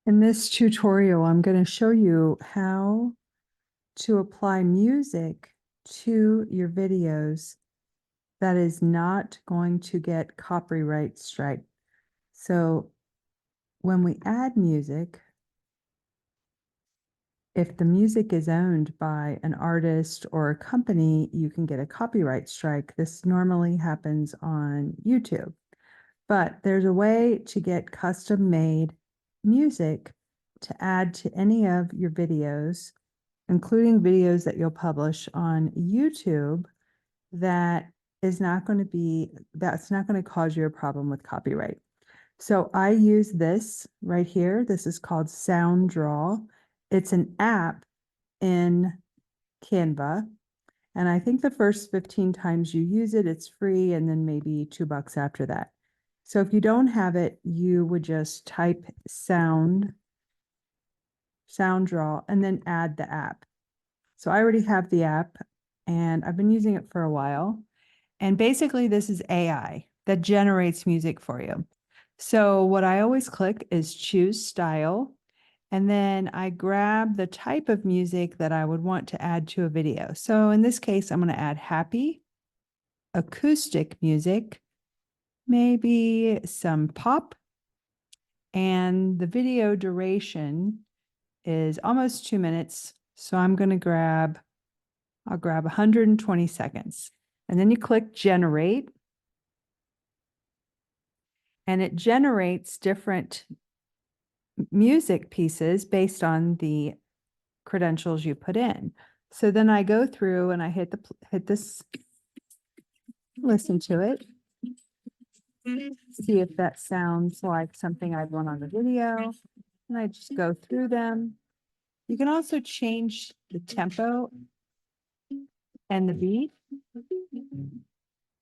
In this tutorial, I'm going to show you how to apply music to your videos that is not going to get copyright strike. So when we add music, if the music is owned by an artist or a company, you can get a copyright strike. This normally happens on YouTube, but there's a way to get custom made music to add to any of your videos, including videos that you'll publish on YouTube, that's not going to cause you a problem with copyright. So I use this right here. This is called Sound Draw. It's an app in Canva. And I think the first 15 times you use it, it's free, and then maybe $2 after that. So if you don't have it, you would just type sound draw, and then add the app. So I already have the app and I've been using it for a while. And basically this is AI that generates music for you. So what I always click is choose style. And then I grab the type of music that I would want to add to a video. So in this case, I'm going to add happy, acoustic music, maybe some pop, and the video duration is almost 2 minutes. So I'll grab 120 seconds. And then you click generate. And it generates different music pieces based on the credentials you put in. So then I go through and I hit this, listen to it, see if that sounds like something I'd want on the video. And I just go through them. You can also change the tempo and the beat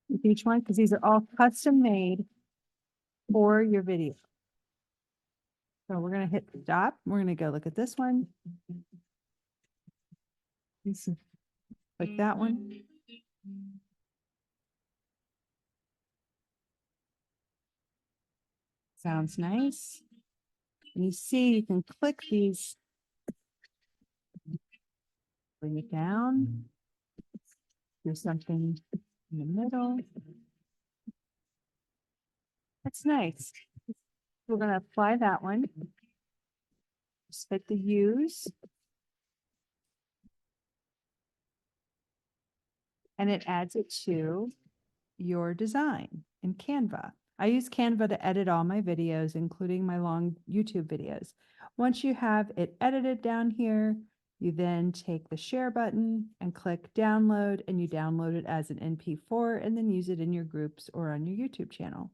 with each one, because these are all custom made for your video. So we're going to hit stop. We're going to go look at this one. Like that one. Sounds nice. And you see, you can click these, bring it down. Do something in the middle. That's nice. We're going to apply that one. Just hit the use. And it adds it to your design in Canva. I use Canva to edit all my videos, including my long YouTube videos. Once you have it edited down here, you then take the share button and click download, and you download it as an MP4 and then use it in your groups or on your YouTube channel.